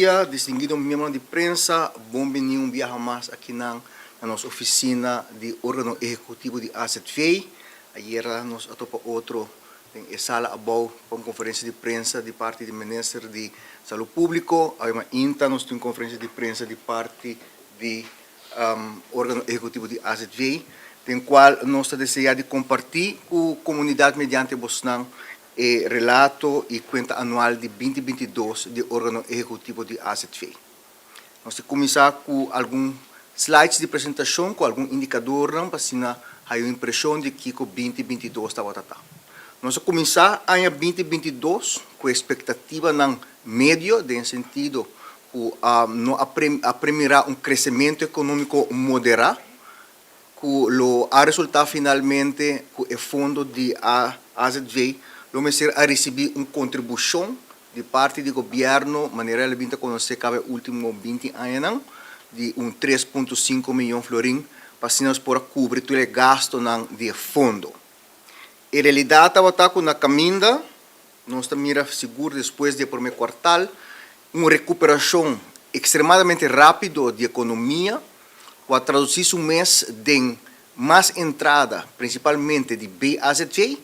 dia, distinguido membro de imprensa, bem-vindo um dia mais aqui na nossa oficina de órgão executivo de AZV. Ayer nós atopa outro em sala abau para uma conferência de imprensa de parte do Ministério de Saúde Público. Aí ainda nós temos conferência de imprensa de parte do órgão executivo de AZV, em qual nós desejamos de compartilhar com a comunidade mediante Bosnan e relato e conta anual de 2022 do órgão executivo de AZV. Nós vamos começar com alguns slides de apresentação, com algum indicador, para ter a impressão de que o 2022 está batata. Nós vamos começar em 2022 com a expectativa no médio, no sentido que apremirar um crescimento econômico moderado, que o resultado finalmente com o fundo de AZV vamos a receber uma contribuição de parte do governo, de maneira que conhecer que nos últimos 20 anos, de 3,5 milhões de florins, para nós poder cobrir todo o gasto de fundo. Em realidade, estamos na caminho, nós estamos seguros, depois do primeiro quartal, uma recuperação extremadamente rápida da economia, para traduzir um mês de mais entrada, principalmente de BAZV,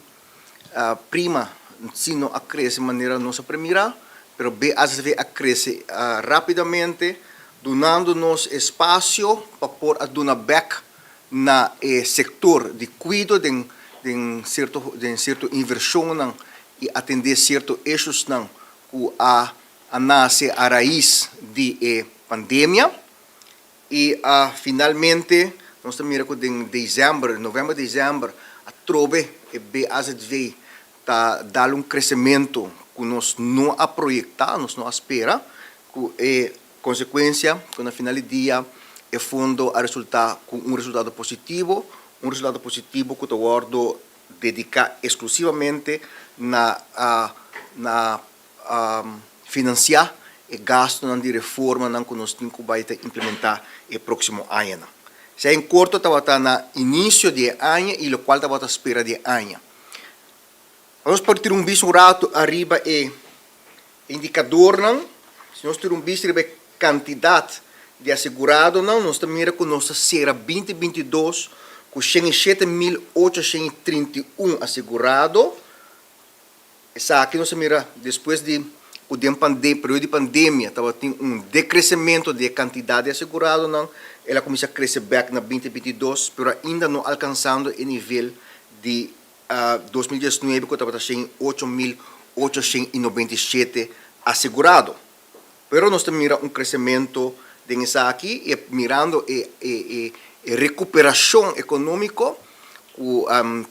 prima, se não cresce de maneira nossa primeira, mas BAZV cresce rapidamente, dando-nos espaço para pôr a dar back no setor de cuidado, de certa inversão e atender certos eixos que nasce a raiz da pandemia. E finalmente, nós estamos em novembro, dezembro, a trove e BAZV está dando um crescimento que nós não projetamos, nós não esperamos, que é consequência, que no final do dia, o fundo a resultar com um resultado positivo que eu guardo dedicar exclusivamente na financiar e gasto de reforma que nós temos que implementar no próximo ano. Se em curto, estava no início do ano e o qual estava à espera do ano. Vamos partir um rato arriba e indicador, se nós temos a quantidade de assegurado, nós estamos com nossa serra 2022 com 107.831 assegurado. Essa aqui nós mira depois de o período de pandemia, estava tendo um decrescimento de quantidade de assegurado, ela começa a crescer back na 2022, mas ainda não alcançando o nível de 2019, que estava em 8.897 assegurado. Mas nós temos um crescimento dessa aqui, e mirando a recuperação econômica,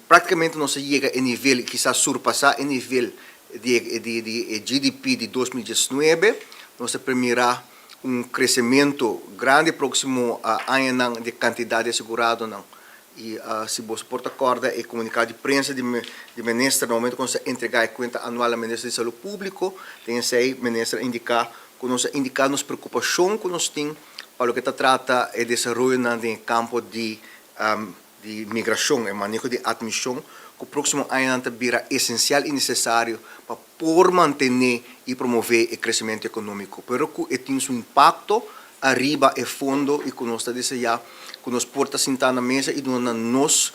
praticamente nós chega a nível que está surpassar o nível de GDP de 2019, nós primeira um crescimento grande próximo ano de quantidade de assegurado. E se você porta corda e comunicado de imprensa de ministro, no momento que você entregar a conta anual ao Ministério de Saúde Público, tem esse ministro indicar que nós indicamos preocupação que nós temos para o que trata o desenvolvimento no campo de migração e manejo de admissão, que o próximo ano virá essencial e necessário para por manter e promover o crescimento econômico. Pero que tem um impacto arriba e fundo e que nós desejamos que nós porta sentar na mesa e nos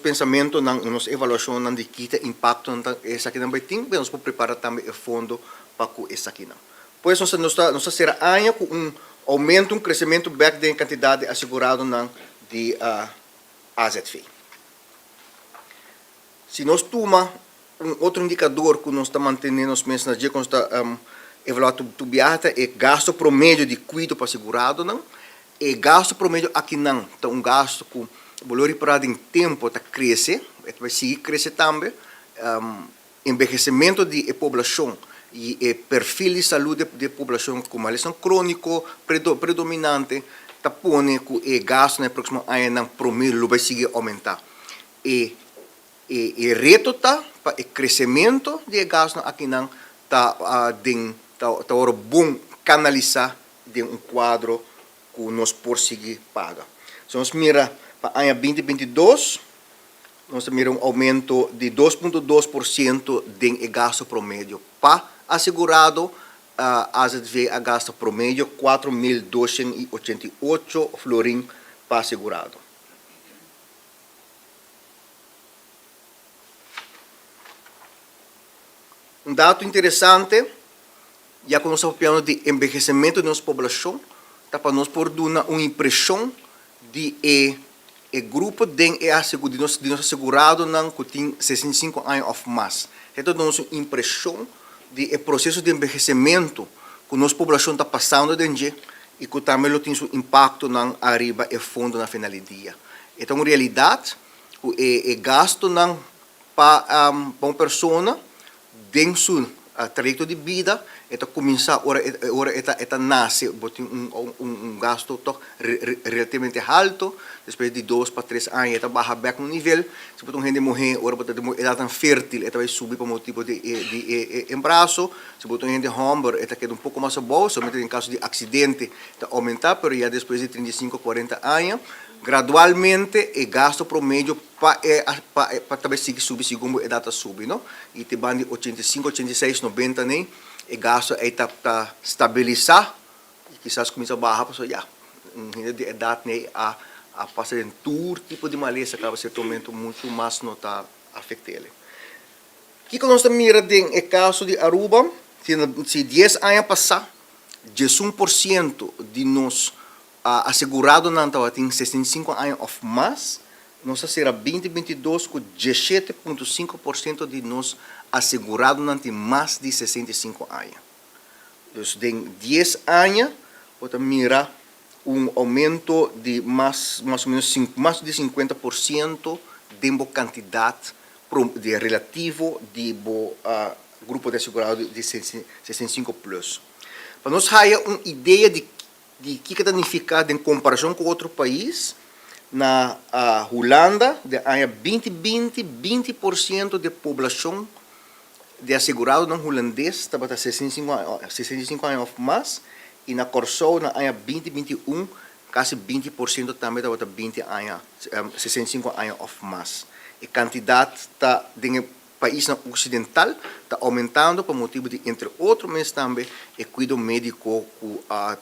pensamento, nos avaliação de que impacto essa aqui não vai ter, nós vamos preparar também o fundo para que essa aqui não. Pois nós será ano com aumento, crescimento back de quantidade assegurado de AZV. Se nós tomamos outro indicador que nós estamos mantendo nos meses na dia, que nós estamos evaluando o biata, é gasto promédio de cuidado para segurado, e gasto promédio aqui não. Então, um gasto que o valor parado em tempo está crescendo, vai seguir crescer também, envelhecimento da população e perfil de saúde da população com maldição crônico predominante, está pondo que o gasto no próximo ano promédio vai seguir aumentar. E reto está para o crescimento de gasto aqui não está bom canalizar de um quadro que nós por seguir paga. Se nós mira para o ano 2022, nós temos um aumento de 2,2% de gasto promédio para assegurado AZV a gasta promedio 4.288 florim para assegurado. Um dado interessante, já que nós estamos falando de envelhecimento da nossa população, está para nós por dar uma impressão de o grupo de nosso assegurado que tem 65 anos ou mais. Então, nossa impressão de processo de envelhecimento que nossa população está passando dentro e que também tem seu impacto na arriba e fundo na final do dia. Então, em realidade, o gasto para uma pessoa dentro seu trajeto de vida, começa a nasce gasto relativamente alto, depois de 2 para 3 anos, baixa back no nível, se você gente morrer, ela está fértil, vai subir para motivo de embaraço, se você gente homem, ela queda pouco mais boa, somente em caso de acidente, aumentar, mas já depois de 35, 40 anos, gradualmente o gasto promédio para talvez seguir subir segundo a data sube, não? E te bande 85, 86, 90 nem, o gasto está estabilizar, e quizás começa a baixar, para já, de idade nem a passar em todo tipo de maleza, acaba certo momento muito mais não está afetando. O que nós miramos no caso de Aruba, se 10 anos passar, 11% de nós assegurado não tem 65 anos ou mais, nós será 2022 com 17,5% de nós assegurado não tem mais de 65 anos. Então, em 10 anos, você mira aumento de mais ou menos mais de 50% de quantidade de relativo de grupo de assegurado de 65 plus. Para nós ter uma ideia de que significa em comparação com outro país, na Holanda, de ano 2020, 20% da população de assegurado não holandês estava a 65 anos ou mais, e na Corsou, na ano 2021, quase 20% também estava a 20 anos, 65 anos ou mais. A quantidade está no país ocidental está aumentando por motivo de, entre outros, mas também o cuidado médico que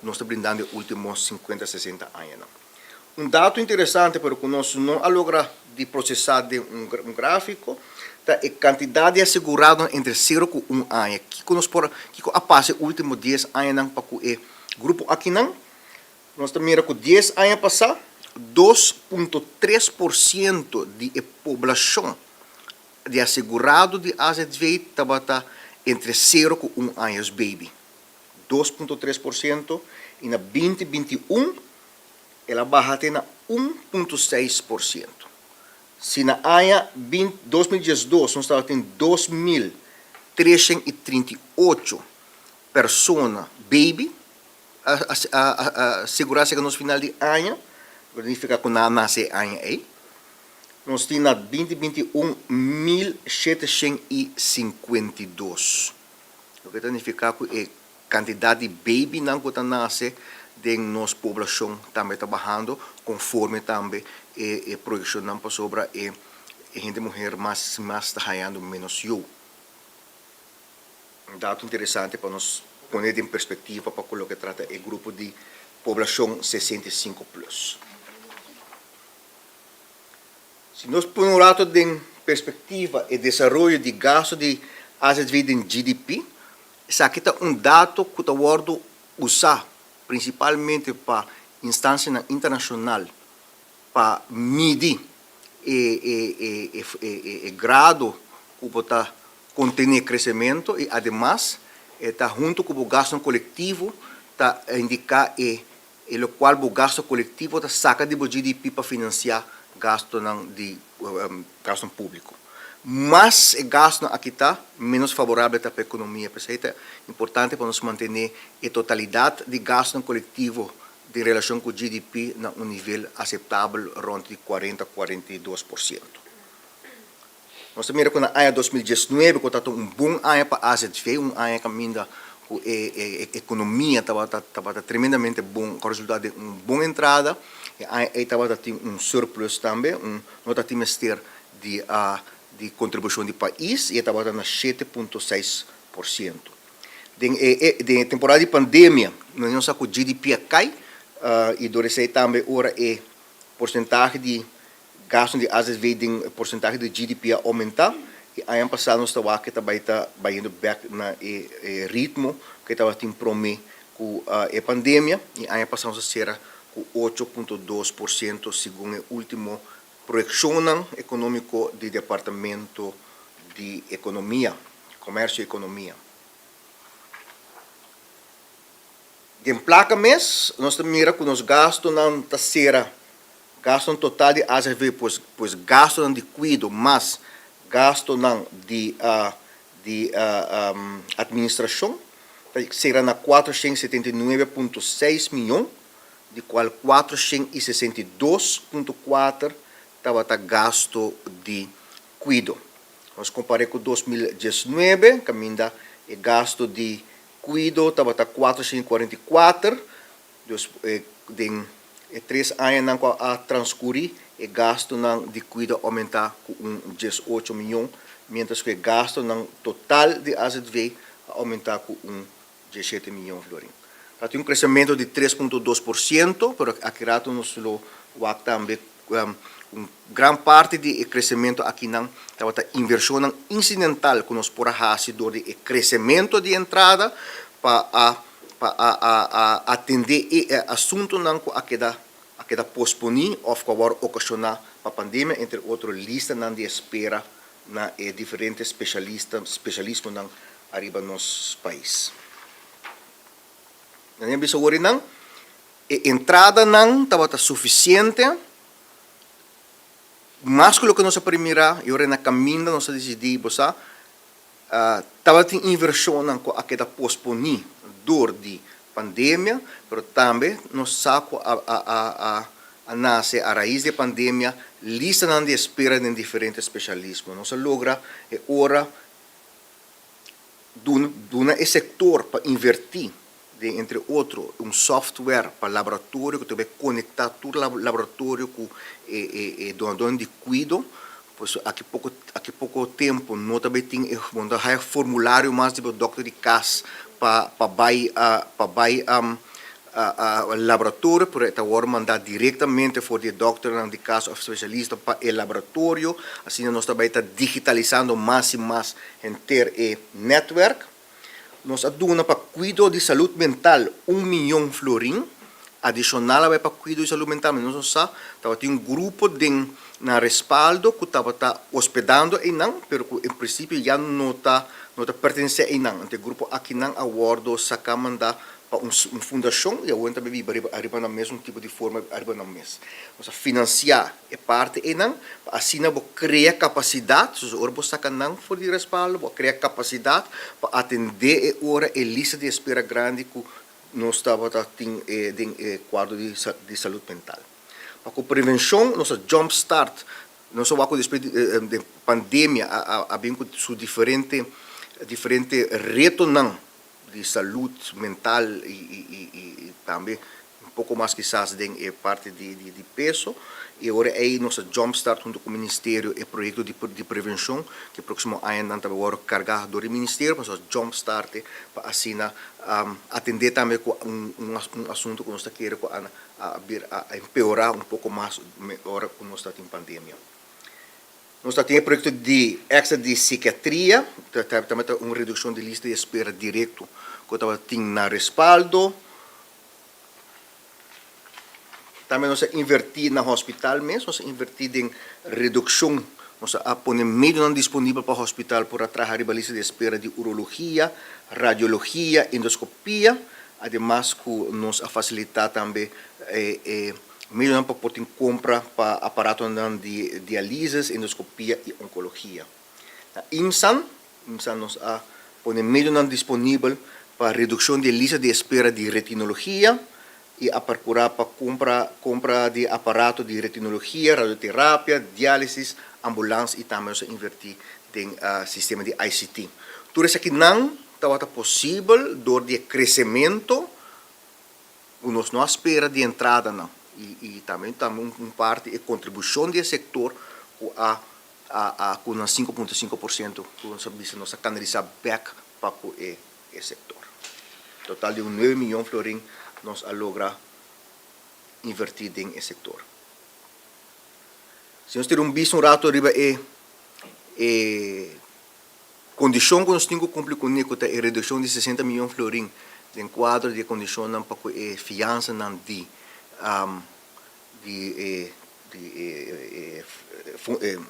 nós estamos brindando nos últimos 50, 60 anos. Um dado interessante, pero que nós não logramos de processar de gráfico, é a quantidade de assegurados entre 0 e 1 ano. Que passa os últimos 10 anos para o grupo aqui não. Nós também miramos que 10 anos passados, 2,3% de população de assegurado de AZV estava entre 0 e 1 anos, baby. 2,3%, e na 2021, ela baixa até na 1,6%. Se na ano 2012, nós estávamos em 2.338 pessoas, baby, asseguradas no final de ano, significa que não nasce ano aí. Nós temos na 2021 1.752. O que significa que a quantidade de baby não que nasce de nossa população também está bajando, conforme também a projeção não sobre a gente mulher mais está ganhando menos eu. Um dado interessante para nós pôr em perspectiva para o que trata o grupo de população 65 plus. Se nós põe lado de perspectiva e desenvolvimento de gasto de AZV em GDP, isso aqui é dado que está sendo usado principalmente para instância internacional para medir o grado que está contener crescimento e, además, está junto com o gasto coletivo, está indicar o qual o gasto coletivo está saca do GDP para financiar gasto público. Mas o gasto aqui está menos favorável para a economia. Por isso é importante para nós manter a totalidade de gasto coletivo em relação com o GDP a um nível aceitável, rondando de 40-42%. Nós também vemos que no ano 2019, que está bom ano para a AZV, ano que a economia estava tremendamente bom, com o resultado de uma boa entrada, e estava tendo surplus também, nota trimestre de contribuição do país, e estava dando 7,6%. de temporada de pandemia, nós não sabemos que o GDP cai, e do receita também ora é porcentagem de gasto de ASV de porcentagem de GDP aumentar, e aí passado nós estava que também está indo back na ritmo que estava tem promê com a pandemia, e aí passamos a ser com 8,2% segundo o último projeção econômico do Departamento de Economia, Comércio e Economia. De placa mês, nós mira que nos gastos na terceira, gasto total de ASV, pois gasto de cuido, mas gasto de administração, será na 479,6 milhões, de qual 462,4 estava gasto de cuido. Nós comparamos com 2019, que ainda é gasto de cuido estava 444, de 3 anos a transcorrer, e gasto de cuido aumentar com 18 milhões, mientras que gasto total de AZV aumentar com 17 milhões de florins. Tem crescimento de 3,2%, mas aqui nós lo também gran parte do crescimento aqui não estava inversão incidental que nós por fazer do crescimento de entrada para atender assunto não que aquela posponer ou agora ocasionar para a pandemia, entre outros lista não de espera na diferentes especialistas não arriba nos país. Na minha visão não entrada não estava suficiente. Mas que o que nós primeira, eu na caminho nós decidimos, estava em inversão com aquela posponer dor de pandemia, mas também nós saco a nasce a raiz da pandemia, lista de espera de diferentes especialistas. Nós logra ora do setor para invertir entre outros, software para laboratório que também conectar todo o laboratório com dono de cuido. Pois aqui pouco tempo nós também tem formulário mais de doctor de casa para laboratório, para agora mandar diretamente for de doctor de casa ou especialista para o laboratório. Assim nós também está digitalizando mais e mais em ter network. Nós aduna para cuidado de saúde mental 1 milhão florins, adicional para cuidado de saúde mental, mas nós sabemos que tem grupo na respaldo que estava hospedando aí não, mas em princípio já não está pertence aí não. O grupo aqui não aguardo sacar mandar para uma fundação e agora também arriba na mesmo tipo de forma arriba na mês. Nós financiar é parte aí não, assim nós criar capacidade, os orbos sacar não for de respaldo, criar capacidade para atender a lista de espera grande que nós estava tem quadro de saúde mental. Para a prevenção, nossa jump start, nós vamos depois de pandemia, havendo su diferente reto não de saúde mental e também um pouco mais quizás de parte de peso, e agora aí nossa jumpstart junto com o Ministério e projeto de prevenção que próximo ano não está agora carregado do Ministério, mas a jumpstart para assim atender também com um assunto que nós queremos a empeorar um pouco mais agora que nós estamos em pandemia. Nós temos projeto de extra de psiquiatria, também uma redução de lista de espera direto que estava na respaldo. Também nós invertir no hospital mesmo, nós invertir em redução, nós põe meio não disponível para o hospital para trabalhar a lista de espera de urologia, radiologia, endoscopia, además que nos facilitar também melhor para poder comprar para aparato de diálise, endoscopia e oncologia. A IMSAN nos põe meio não disponível para redução de lista de espera de retinologia e a procurar para compra de aparato de retinologia, radioterapia, diálise, ambulância e também nos invertir em sistema de ICT. Tudo isso aqui não estava possível dor de crescimento, nós não espera de entrada não. E também parte de contribuição do setor com 5,5%, com nossa canalizar back para o setor. total de 9 milhões de florim nós logra invertir em esse setor. Se nós temos visto rato arriba condição que nós temos que cumprir com a redução de 60 milhões de florim em quadro de condição para que fiança de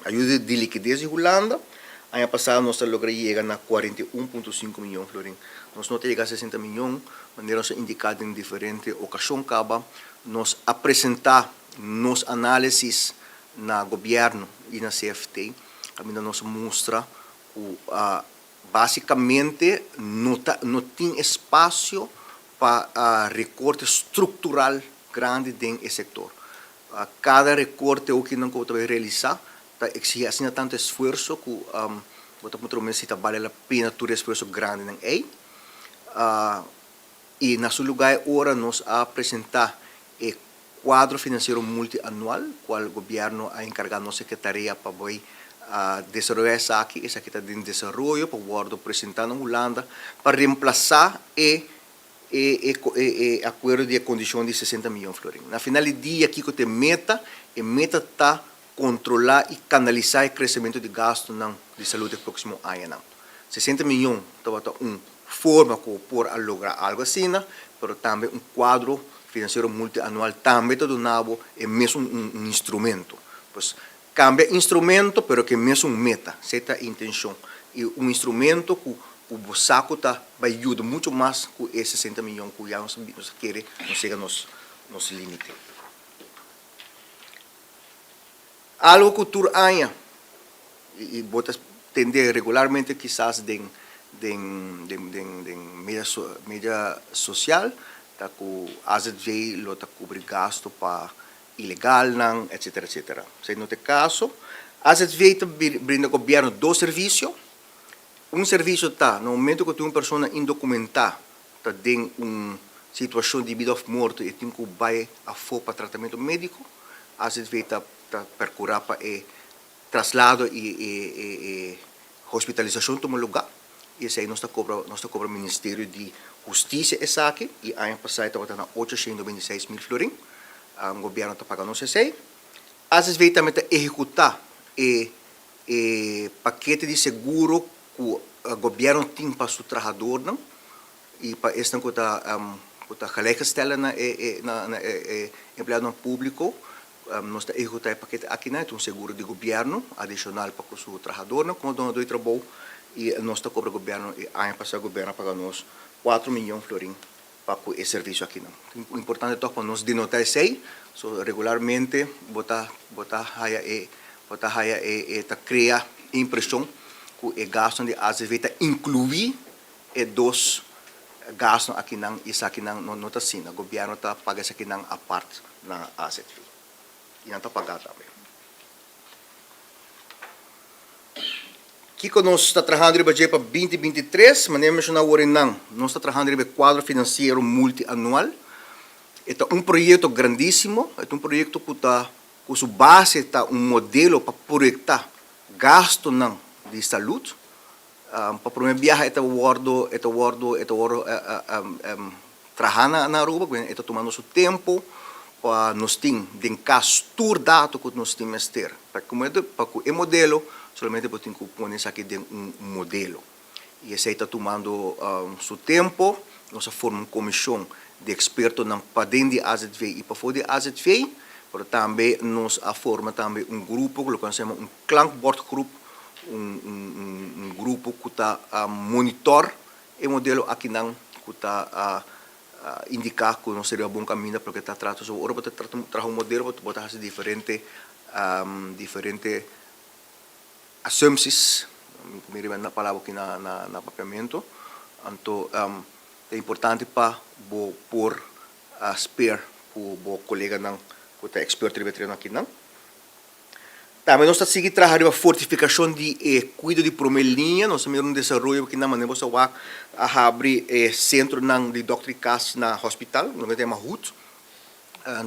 ajuda de liquidez em Holanda. Ano passado nós logramos chegar a 41,5 milhões de florim. Nós não chegamos a 60 milhões, mas nós indicado em diferentes ocasiões, nós apresentar nos análises na governo e na CFT, ainda nos mostra que basicamente não tem espaço para recorte estrutural grande dentro do setor. Cada recorte que não pode realizar exige assim tanto esforço que vale a pena ter esforço grande em e na seu lugar agora nós apresentar o quadro financeiro multianual, qual o governo a encargado nossa secretaria para desenvolver essa aqui está em desenvolvimento, para o apresentar na Holanda, para reemplazar o acordo de condição de 60 milhões de florim. Na final do dia, aqui que tem meta está controlar e canalizar o crescimento de gasto de saúde no próximo ano. 60 milhões está uma forma por lograr algo assim, mas também um quadro financeiro multianual também está donado é mesmo um instrumento. Pois cambia instrumento, pero que mesmo meta, certa intenção. E um instrumento que o saco vai ajudar muito mais com esses 60 milhões que já nós queremos, não chega nos limites. Algo que tu anha, e botas tender regularmente quizás de mídia social, tá que às vezes lo tá cobrir gasto para ilegal, etc, etc. Se no te caso, às vezes brinda o governo dois serviços. Um serviço está, no momento que tu uma pessoa indocumentada está em uma situação de vida ou morte e tem que ir a fora para tratamento médico, às vezes está procurar para traslado e hospitalização de um lugar. E esse aí nós cobra o Ministério de Justiça essa aqui, e ano passado estava 826 mil florim, o governo está pagando esse aí. Às vezes também está executar o paquete de seguro que o governo tem para o trabalhador, não? E para esta que está gelijkgesteld na empregado público, nós está executar o paquete aqui, né? Um seguro de governo adicional para o trabalhador, não? Como dono do trabalho, e nós está cobra o governo, e ano passado o governo paga nos 4 milhões de florim para esse serviço aqui, não? O importante é para nós denotar isso aí, regularmente, botar criar impressão que o gasto de AZV incluir dois gastos aqui não, isso aqui não está assim, o governo está pagando isso aqui não a parte na AZV. E não está pagando também. Aqui nós estamos trabalhando para 2023, mas nem mencionar o não. Nós estamos trabalhando para quadro financeiro multianual. É um projeto grandíssimo, é um projeto que está, com sua base está um modelo para projetar gasto de saúde. Para o primeiro viagem, trabalhar na rua, está tomando seu tempo, para nós ter, em caso, todo dado que nós temos que ter. Para que o modelo, somente para ter que pôr isso aqui dentro modelo. E esse está tomando seu tempo, nós formamos uma comissão de expertos para dentro de AZV e para fora de AZV, mas também nós formamos também grupo, que nós chamamos klankbord group, grupo que está a monitor o modelo aqui não, que está indicar que não seria bom caminho porque está tratando sobre agora para tratar um modelo para botar diferentes assumpções, me lembro na palavra aqui na papiamento, então é importante para por spare o colega não que está expert em aqui não. Também nós estamos seguindo trabalhando a fortificação de cuidado de primeira linha, nós temos desenvolvimento aqui na maneira de abrir centro de Dr. Cas na hospital, nós temos HUT,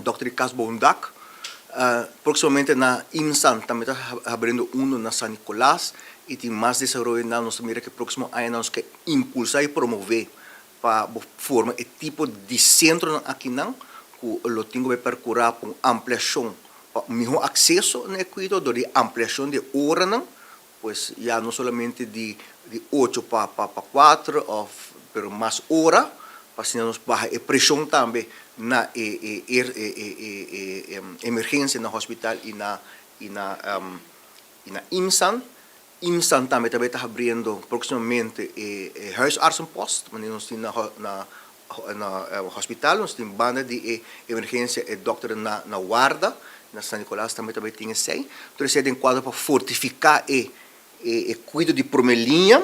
Dr. Cas Bondak, proximamente na IMSAN, também está abrindo na San Nicolás, e tem mais desenvolvimento, nós temos que próximo ano nós queremos impulsar e promover para formar o tipo de centro aqui não, que o tingo vai procurar por ampliação, para melhor acesso no Equito, de ampliação de hora não, pues já não somente de 8 para 4, pero mais hora, para se nos baixar a pressão também na emergência no hospital e na IMSAN. IMSAN também está abrindo proximamente huisartsenpost, wanneer nós temos na hospital, nós temos banda de emergência e doctor na guarda, na São Nicolás também tem isso aí. Então, isso é um quadro para fortificar e cuido de primeira linha.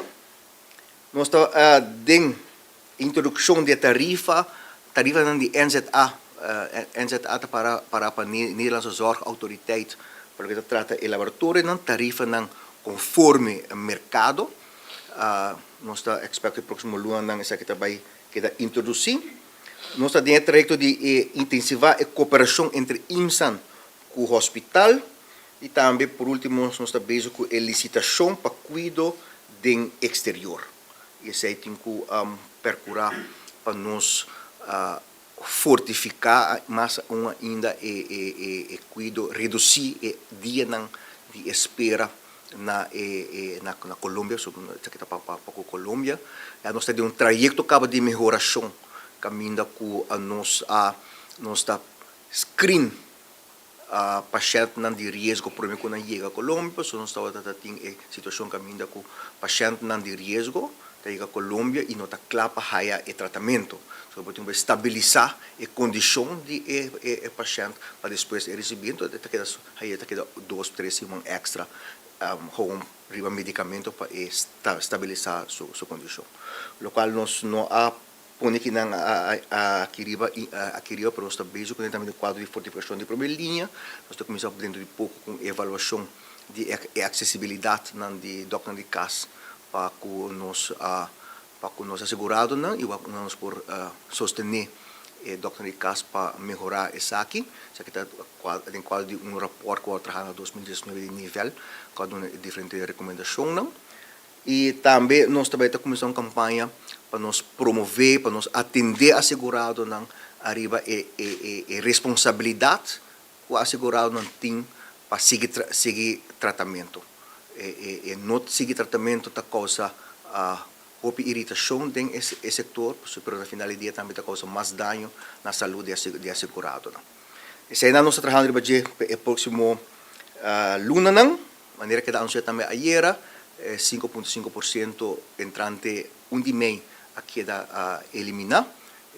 Nós estamos dando introdução de tarifa de NZA, NZA para a Nederlandse Zorgautoriteit, porque se trata de laboratório, não tarifa não conforme mercado. Nós estamos esperando que o próximo ano isso aqui também queda introduzir. Nós estamos dentro do trajecto de intensivar a cooperação entre IMSAN com o hospital e também, por último, nós estamos busy com a licitação para cuidado do exterior. Isso aí tem que percurar para nós fortificar mais ainda e cuidado, reduzir o dia de espera na Colômbia, sobre isso aqui está para a Colômbia. Nós temos trajeto de melhoração, caminho com nós está screen paciente não de risco, por exemplo, quando chega a Colômbia, nós estamos tendo situação caminho com paciente não de risco, chega a Colômbia e não está claro para o tratamento. Então, temos que estabilizar a condição do paciente para depois receber. Então, está queda 2, 3 semanas extra com medicamento para estabilizar sua condição. O qual nós não põe aqui aqui para nós estar bem com também o quadro de fortificação de primeira linha. Nós estamos começando dentro de pouco com avaliação de acessibilidade de doctor de casa para que nós assegurado e vamos por sostener o doctor de casa para melhorar isso aqui. Isso aqui está em quadro de rapport que vai trabalhar em 2019 de nível, cada uma diferente recomendação. E também nós também estamos começando uma campanha para nós promover, para nós atender assegurado não arriba e responsabilidade que o assegurado não tem para seguir tratamento. E não seguir tratamento está causa irritação nesse setor, mas na final do dia também está causa mais dano na saúde de assegurado. Isso aí nós estamos trabalhando para o próximo luna não, maneira que anunciou também ayer, 5,5% entrante de mês aqui da eliminar.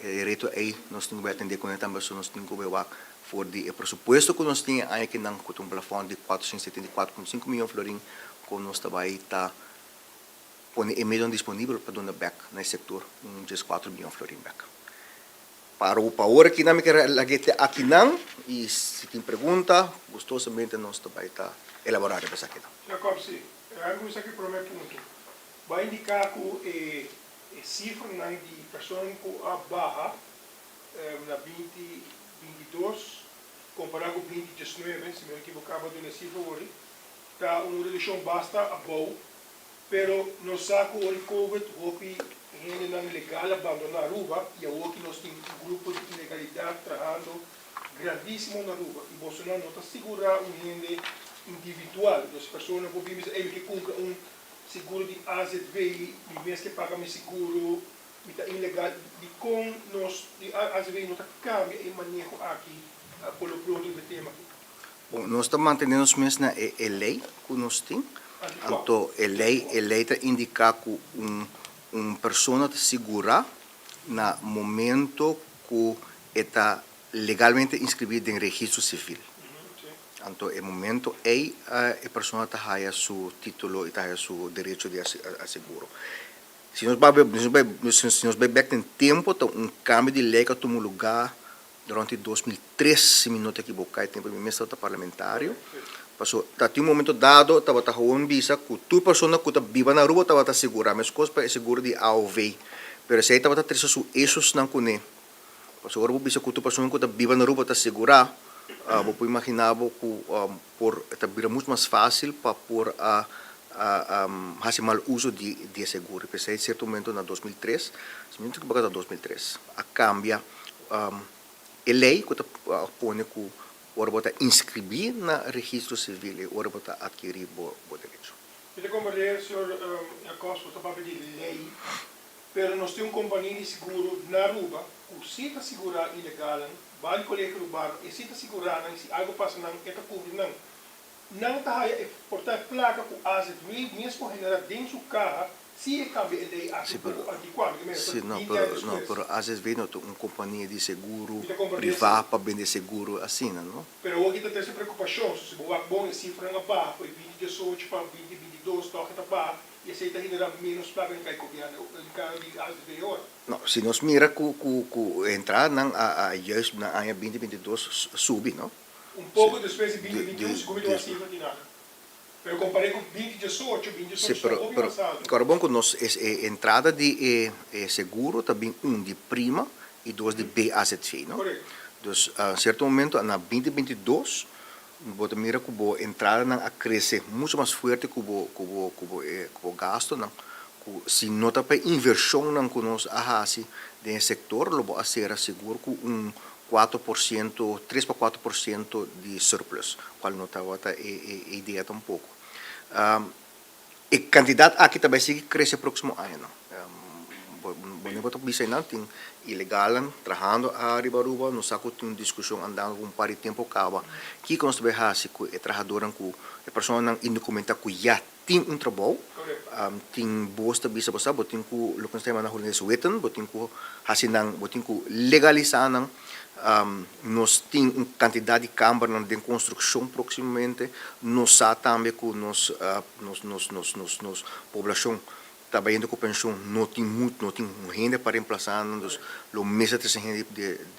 Reto aí nós temos que atender com também nós temos que ver for o presupuesto que nós temos aqui não com um plafond de 474,5 milhões de florins que nós também está põe e-mail disponível para donar back nesse setor, 4 milhões de florins back. Para o hora que não me quer aqui não, e se tem pergunta, gostosamente nós também está elaborado essa aqui não. Jacobsi, algo isso aqui para o meu ponto. Vai indicar que a cifra de pessoas com a barra na 2022, comparado com 2019, se me equivocava de cifra hoje, está uma redução basta a boa, pero nós saco o COVID, houve gente não legal abandonar a rua, e hoje nós temos um grupo de ilegalidade trabalhando grandíssimo na rua, e Bolsonaro não está segurando gente individual, as pessoas não podem dizer que compram seguro de AZV e mesmo que paga meu seguro está ilegal e com nós de AZV não está cambia e manejo aqui pelo pronto do tema. Bom, nós estamos mantendo os mesmos na lei que nós temos. Então, a lei está indica que pessoa está segura no momento que está legalmente inscrita em registro civil. Então, no momento aí a pessoa está a seu título e está a seu direito de seguro. Se nós vamos back em tempo, então cambio de lei que tomou lugar durante 2003, se me não estou equivocado, tempo de ministro parlamentário. Passou, tinha um momento dado, estava a visa que toda pessoa que está viva na rua estava segura, mas coisa para seguro de AOV. Mas se aí estava três esses não conhe. Passou agora visa que toda pessoa que está viva na rua está segura. Vou imaginar que por está muito mais fácil para por hace mal uso de seguro. Pensei, em certo momento, na 2003, se não me engano, 2003, a cambia a lei que põe que ora bota inscrever na registro civil e ora bota adquirir o direito. Eu compreendo, senhor Jacobs, para papel de lei, pero nós temos companhia de seguro na Aruba, que se está segurar ilegal, vai colher o bar, e se está segurar, se algo passa, não é cobrir, não. Não está portar placa com asset rate, mesmo generar dentro do carro, se cambia a lei adequada. Sim, não, pero às vezes não uma companhia de seguro privada para vender seguro assim, não? Pero hoje tem essa preocupação, se o bom é cifra na barra, foi 2018 para 2022, toca na barra, e esse está generando menos placa em governo, em cada de asset rate agora. Não, se nós mira que entrar na juist na ano 2022 sube, não? Pouco depois de 2021, subiu a cifra de nada. Pero comparei com 2018, 2018 está bem avançado. Agora, bom que nós entrada de seguro também de prima e dois de B asset fee, não? Correto. Dus a certo momento na 2022 bota mira que a entrada não cresce muito mais forte que o gasto, não? Se nota para inversão não que nós fazemos no setor, lo vou ser seguro com 4%, 3 para 4% de surplus, qual nota a ideia um pouco. A quantidade aqui também sigue crescer no próximo ano. Não vou dizer não, tem ilegal, trabalhando a Aruba, nós temos uma discussão andando um par de tempo acaba, que nós também fazemos com o trabalhador, com a pessoa não indocumenta que já tem trabalho, tem boas bisa basta, botin ko lokon sa mga nahulog sa weton, botin ko hasinang, botin ko legalizar ng nos tem quantidade de câmara de construção proximamente, nos também com nos população trabalhando com pensão, não tem muito, não tem gente para reemplaçar, nos lo mesa de gente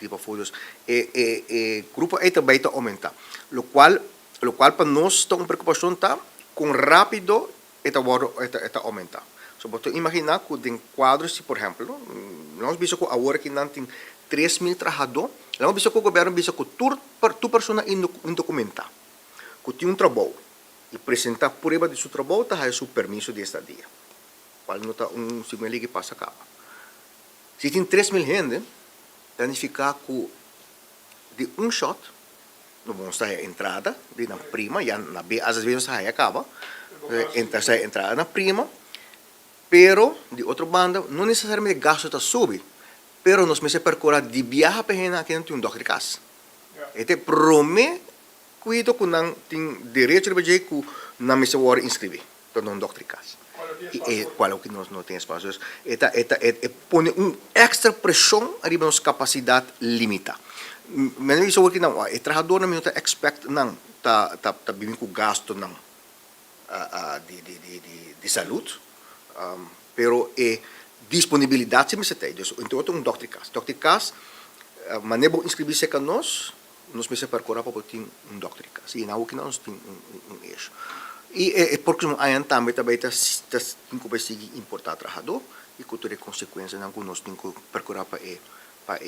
de pafolhos, grupo aí também está aumentar, lo qual para nós está uma preocupação tá com rápido está aumentar. So, você imaginar que em quadros, por exemplo, nós vimos que agora que não tem 3.000 trabalhadores, nós vimos que o governo vimos que tu pessoa indocumentada, que tem trabalho, e apresentar prova de seu trabalho, está aí seu permisso de estadia. Qual não está segundo que passa cá. Se tem 3.000 gente, significa que de shot, não vamos estar a entrada, de na prima, já na B, às vezes está aí acaba, entrada na prima, pero de outra banda, não necessariamente gasto está sube, pero nós mesmos percorrer de viajar para gente que não tem dor de casa. Este promete cuido que não tem direito de fazer que não me se pode inscrever, para não dor de casa. E qual é o que nós não tem espaço? Põe extra pressão arriba nossa capacidade limitada. Mas não é isso que não, o trabalhador não está expect não tá vivendo com gasto não de saúde, pero disponibilidade se tem. Então outro dr. Cas, maneira de inscrever-se com nós me se percorrer para ter dr. Cas. E não que nós tem eixo. E porque um ano também tem que seguir importar trabalhador e que ter consequências não que nós tem que percorrer para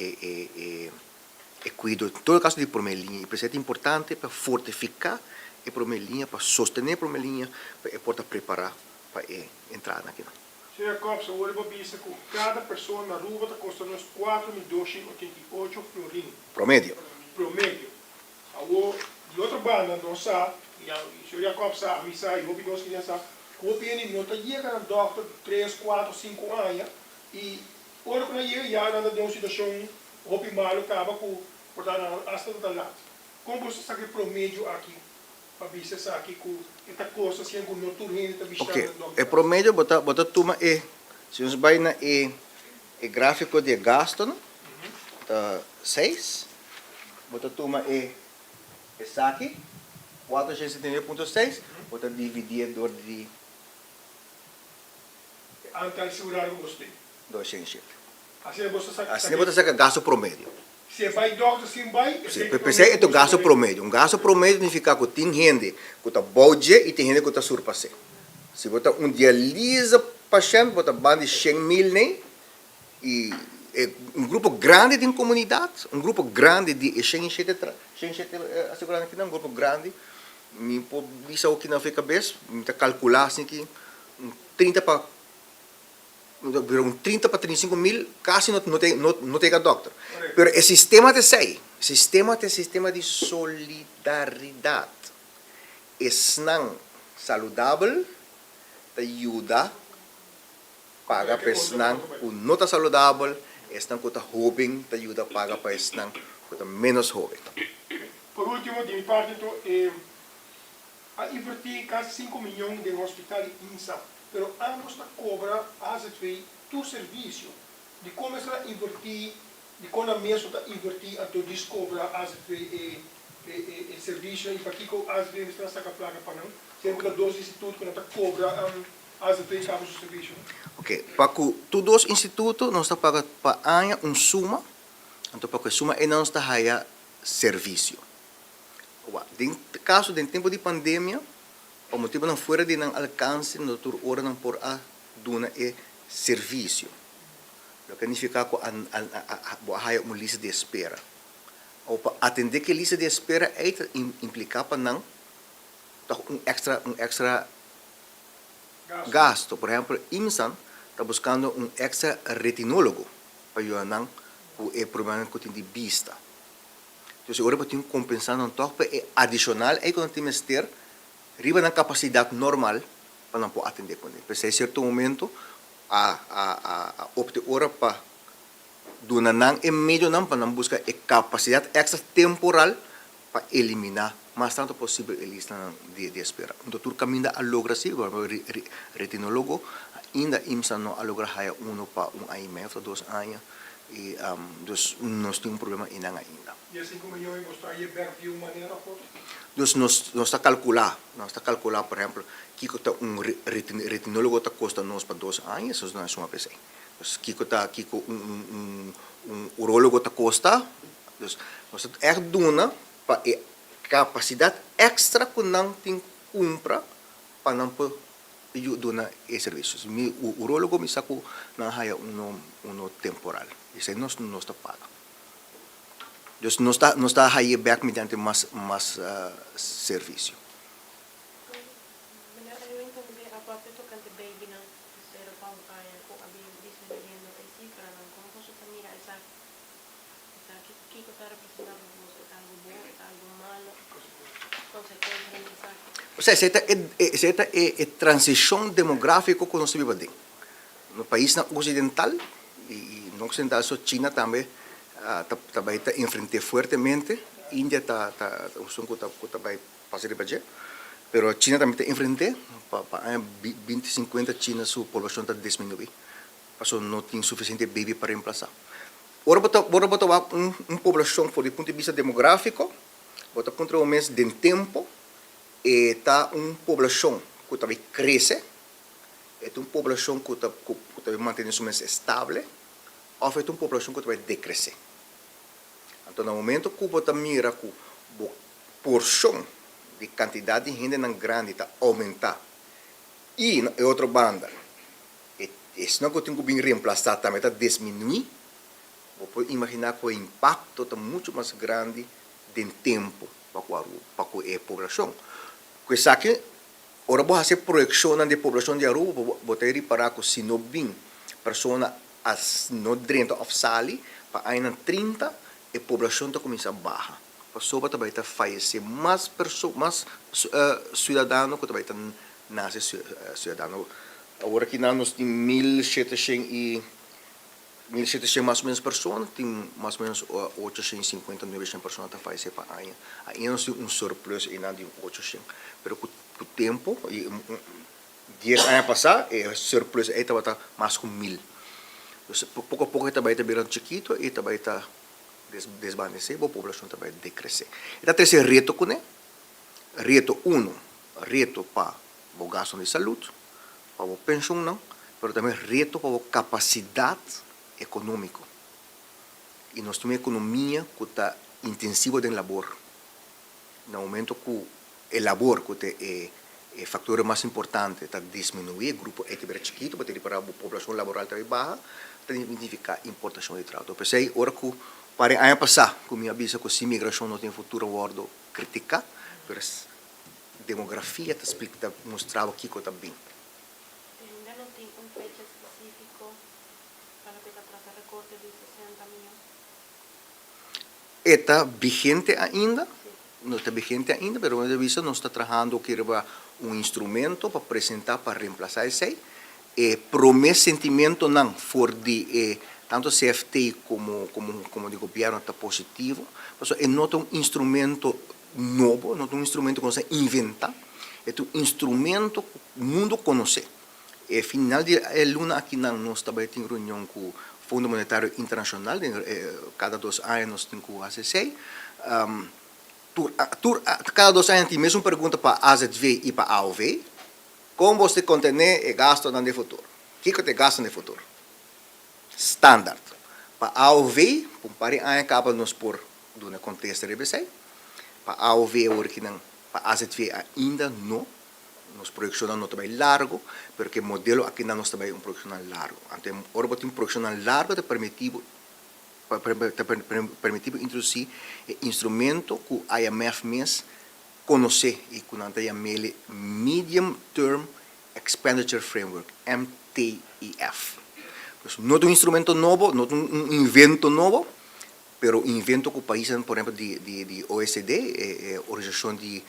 cuidar todo caso de primeira linha. E isso é importante para fortificar a primeira linha, para sostener a primeira linha, para preparar para entrar naquilo. Senhor Jacobs, eu vou dizer que cada pessoa na Aruba está custando uns 4.288 florins. Promédio. De outra banda, nós sabemos, e o senhor Jacobs sabe, e o nós que sabe, que o PNI não está chegando a doctor 3, 4, 5 anos, e agora quando ele já anda de uma situação, o malo acaba com, portanto, hasta do lado. Como você sabe o promédio aqui? Para ver aqui que esta coisa se algum outro rende está vistando. Ok, o promédio bota turma se nós vai na gráfico de gasto, não? 6, bota turma essa aqui, 479.6, bota divididor de antal segurado que você tem. 207. Assim você saca gasto promédio. Se vai doctor, se vai... Pensei que gasto promédio. Um gasto promédio significa que tem gente que está budget e tem gente que está surpassé. Se você dialisa paciente, você bande 100.000 né? E grupo grande de comunidade, grupo grande de 107 asegurando aqui, grupo grande Mi po bisa o kina fica bes, mi ta calcular assim que 30 para um 30 para 35 mil, quase não tem doctor. Pero o sistema de sei, sistema de solidariedade, é não saudável, te ajuda, paga para não, o não está saudável, é não que está jovem, te ajuda, paga para não, que está menos jovem. Por último, de mi parte, a invertir casi 5 millones en hospital INSA, pero ambos te cobra AZV tu servicio. De cómo es la invertir, de cómo la mesa está invertir, a tu descobra AZV el servicio, y para que AZV está sacando placa para não, sempre que dos institutos que não te cobra AZV sabe o servicio. Ok, para que tu dos institutos não está pagando para ano suma, então para que suma é não está haya serviço. No caso do tempo de pandemia, o motivo não fora de não alcance, não tur hora não por a dona é serviço. O que significa que há uma lista de espera. Ou para atender que lista de espera implica para não um extra gasto. Por exemplo, IMSAN está buscando um extra retinólogo para ajudar com o problema que tem de vista. Então, agora para compensar um toque adicional é quando temos que ter riba na capacidade normal para não poder atender com ele. Porque em certo momento a opte hora para donar não em meio não para não buscar a capacidade extra temporal para eliminar mais tanto possível a lista de espera. O doutor caminha a lograr sim, o retinólogo ainda IMSA não a lograr para ano e meio, 2 anos. E nós temos problema ainda. E a 5 milhões você vai ver de uma maneira ou Dus nós está calcular, por exemplo, que retinólogo está custa nós para 2 anos, isso não é uma pessoa. Dus urologo está custa, dus nós é dona para capacidade extra que não tem compra para não poder donar esse serviço. O urologo me sacou não há temporal, isso aí nós está paga. Dus não está aí back mediante mais serviço. Ou seja, essa é a transição demográfica que nós vivemos. No país ocidental, e no ocidental, só China também, também está enfrentando fortemente. Índia está vai fazer de budget, mas China também está enfrentando. Para 2050, China sua população está diminuindo, porque não tem suficiente baby para reemplazar. Agora botar uma população, do ponto de vista demográfico, botar ponto o mês de tempo, está uma população que também cresce, é uma população que também mantém sua mês estável, ou é uma população que também decresce. Então, no momento que você mira que a porção de quantidade de gente grande está aumentando, e na outra banda, isso não tem que reemplazar, também está diminuindo, você pode imaginar que o impacto está muito mais grande de tempo para a população. Porque aqui, agora vou fazer projeção da população de Aruba, vou ter que reparar que se não bem pessoas não dentro da sala, para aí 30, a população está começando a baixar. A pessoa também está falecer mais cidadãos que também nasce cidadão. Agora que nós temos 1.700 mais ou menos pessoas, tem mais ou menos 850, 900 pessoas que falecer para ano. Aí nós temos surplus ainda de 800. Mas com o tempo, 10 anos passados, o surplus aí estava mais com 1.000. Pouco a pouco também está virando chiquito e também está desvanecer, a população também decrescer. Então, esse reto com ele. Reto 1, reto para o gasto de saúde, para a pensão, não, mas também reto para a capacidade econômica. E nós temos uma economia que está intensiva de labor. No momento que o labor, que é o fator mais importante, está diminuindo, o grupo é chiquito, para ter para a população laboral também baixa, significa importação de trabalho. Pensei, agora que para ano passado, que me avisa que se imigração não tem futuro, eu vou criticar, mas demografia te explica, te mostrar o que está bem. Ainda não tem fecha específico para que trata recorte de 60 milhões. Está vigente ainda, Sim. não está vigente ainda, mas a revista não está trabalhando que era instrumento para apresentar, para reemplazar esse. Promesse sentimento não, for de tanto CFT como de governo está positivo, mas não é instrumento novo, não é instrumento que você inventa, é instrumento que o mundo conhece. Final de luna aqui nós também temos reunião com o Fundo Monetário Internacional, cada 2 anos nós temos o ACC. Cada 2 anos tem mesmo pergunta para a AZV e para a AOV, como você contém e gasto no futuro? O que você gasta no futuro? Standard. Para a AOV, por pare anos acaba nos por do contexto de RBC. Para a AOV, para a AZV ainda não. Nos projecionamos não também largo, porque o modelo aqui não também é projecional largo. Então, agora tem projecional largo te permitivo introduzir instrumento que o IMF mesmo conhece e que nós chamamos Medium Term Expenditure Framework, MTEF. Não é instrumento novo, não é invento novo, mas invento que o país, por exemplo, de OECD, Organização de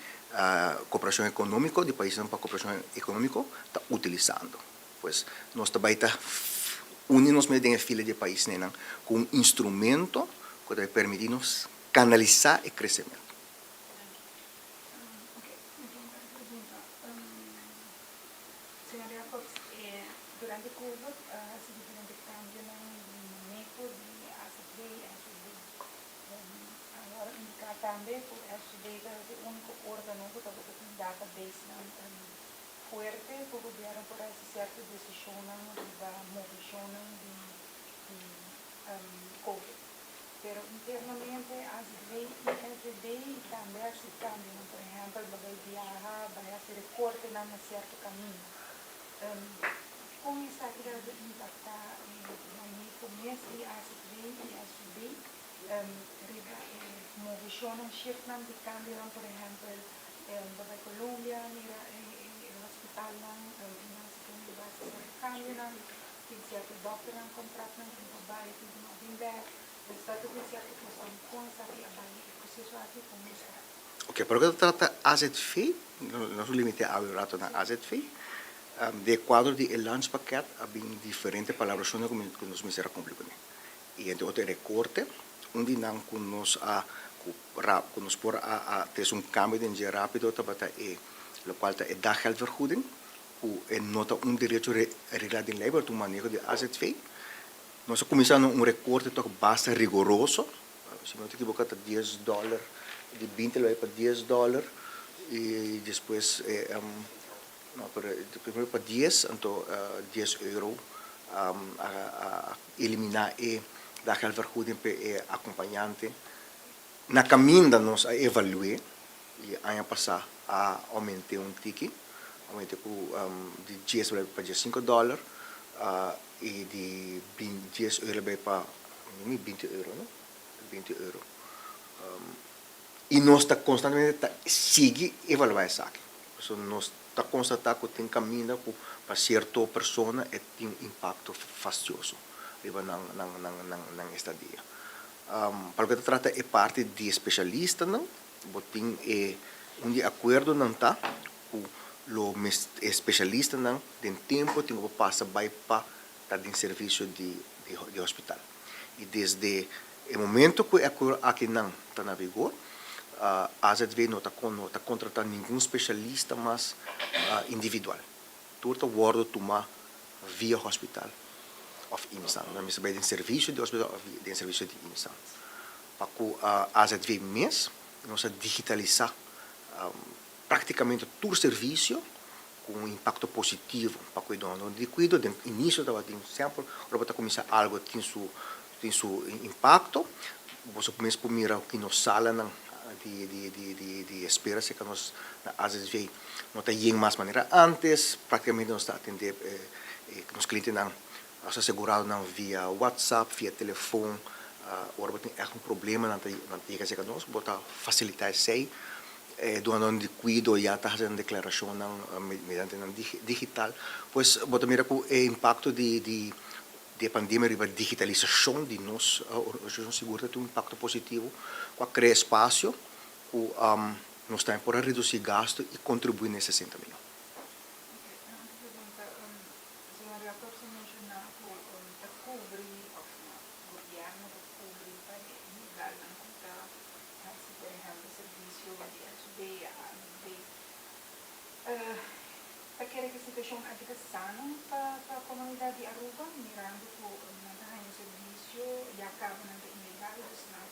Cooperação Econômica, de países para cooperação econômica, está utilizando. Pois nós também está unindo-nos em fila de países com um instrumento que vai permitir-nos canalizar o crescimento. Senhor Jacobs, durante o Covid, se diferente cambio no manejo de ACV e SUV. Agora, indicar também que o SUV é o único órgão que tem um database fuerte que o governo pode fazer certas decisões da mobilização de Covid. Pero internamente, ACV e SUV também se cambiam. Por exemplo, vai viajar, vai fazer corte em um certo caminho. Como está querendo impactar no começo de ACV e SUV, movisionan shifnan de cambio, por exemplo, para Colômbia, o hospital ng cambio ng certo doctor ng contrato ng babae, o estado de certa questão com essa trabalho, o processo aqui como está. Ok, para que trata AZV, não se limita a rato na AZV, de quadro de lanspakket há diferentes palavras que nos será complicado. E então o recorte, onde não que nos por a ter cambio de energia rápido, tabata o qual é da geldvergoeding, que nota direito reglado em lei para o manejo de AZV. Nós começamos recorte bastante rigoroso, se não te equivoco, $10, de 20 para $10, e depois primeiro para 10, então €10 a eliminar da geldvergoeding para acompanhante. Na caminho nós a evaluar e ano passado a aumentar ticket, aumentar de 10 para $5 e de €10 para €20, não? €20. E nós está constantemente seguir evaluar isso aqui. Nós está constatando que tem caminho para certa pessoa e tem impacto fastidioso na estadia. Para o que trata é parte de especialista, não? Tem de acordo não está com o especialista não tem tempo tem que passar para estar em serviço de hospital. E desde o momento que aqui não está na vigor, a AZV não está contratando nenhum especialista mais individual. Tudo guarda tomar via hospital of IMSA. Nós vai em serviço de hospital ou em serviço de IMSA. Para que a AZV mesmo, nós digitalizar praticamente todo o serviço com um impacto positivo para cuidar de cuido, do início da sempre, agora começar algo tem seu impacto, você começa a mirar que nos sala de espera se que nós às vezes não tem em mais maneira antes, praticamente nós está atender nos clientes não assegurado não via WhatsApp, via telefone, agora tem um problema não tem que ser que nós botar facilitar isso aí doon di cuido yata sa deklarasyon ng mediante ng digital, pues bota mira ko impacto di pandemia riba digitalização de nós, siguro tem um impacto positivo, com cria espaço, com nós também para reduzir gasto e contribuir nesse sentimento. Perché questa situazione è sana per la comunità di Aruba, mirando con un servizio e acabano di illegali,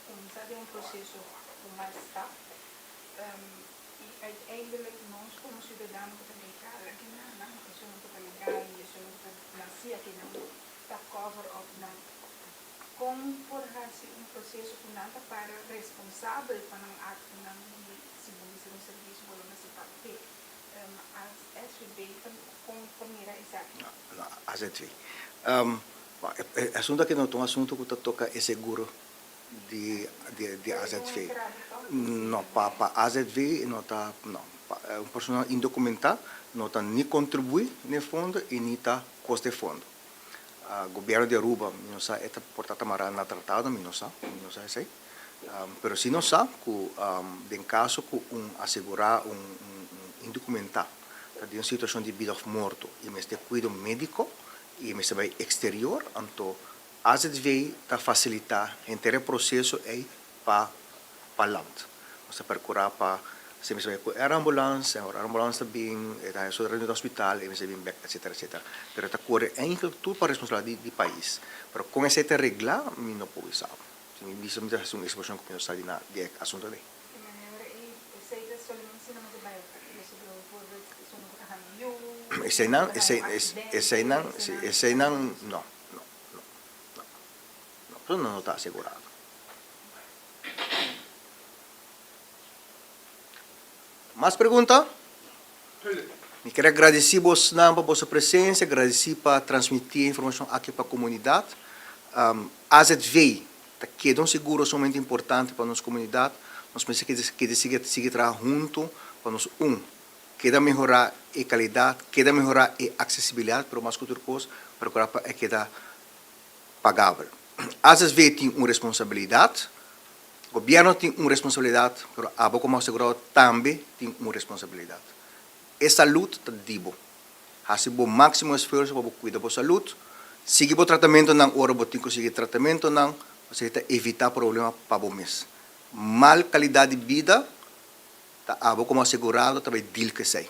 cominciare un processo come sta. E uiteindelijk nós como cidadão que também cara que não sono legal e sono nascia que não está cover of não como por um processo que nada para responsável para um ato não se um serviço pelo nesse papel as SVB com mira exato A ZV. Assunto que não é um assunto que toca é seguro de AZV. Não, para AZV não está, não. Uma pessoa indocumentada não está nem contribui no fundo e nem está custa fundo. O governo de Aruba não sabe, é portata marana na tratado, não sabe isso. Pero se não sabe, em caso que assegurar indocumentado, está em situação de vida ou morto, e mas de cuidado médico e mas vai exterior, então AZV está facilitar inteiro processo aí para land. Você procurar para se você vai a ambulância bem, está só dentro do hospital, e você vem back, etc. Pero está corre eigenlijk tudo para responsabilidade do país. Pero com essa regra, me não pode saber. Se me diz uma exposição que eu está na de assunto ali. Esse não. Não está assegurado. Mais pergunta? Eu quero agradecer você por vossa presença, agradecer para transmitir a informação aqui para a comunidade. AZV, que é um seguro somente importante para a nossa comunidade, nós precisamos que seguir trabalhando junto para nós, queda melhorar a qualidade, queda melhorar a acessibilidade para o mais outra coisa, procurar para queda pagável. AZV tem uma responsabilidade, o governo tem uma responsabilidade, mas a boca mais seguro também tem uma responsabilidade. A saúde está dibo. Faça o máximo esforço para cuidar da saúde. Seguir o tratamento não, hora você tem que seguir tratamento não, você está evitar problemas para o mês. Mal qualidade de vida, a boca mais segurado também deal que sei.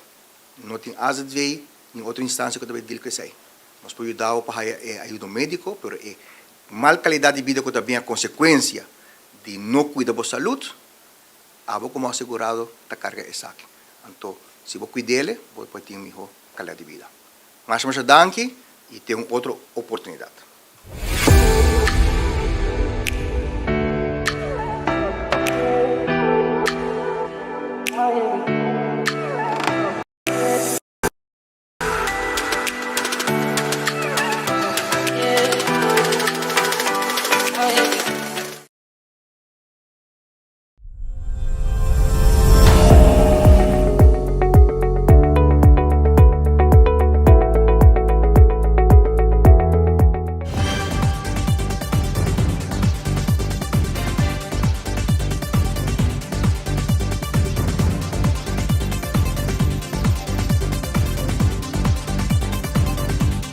Não tem AZV em outra instância que também deal que sei. Nós podemos dar para ajuda médico, mas mal qualidade de vida que também é consequência de não cuidar da saúde, a boca mais segurado está carga essa aqui. Então, se você cuidar dele, você pode ter uma melhor qualidade de vida. Mas danke e tem outra oportunidade. Oh,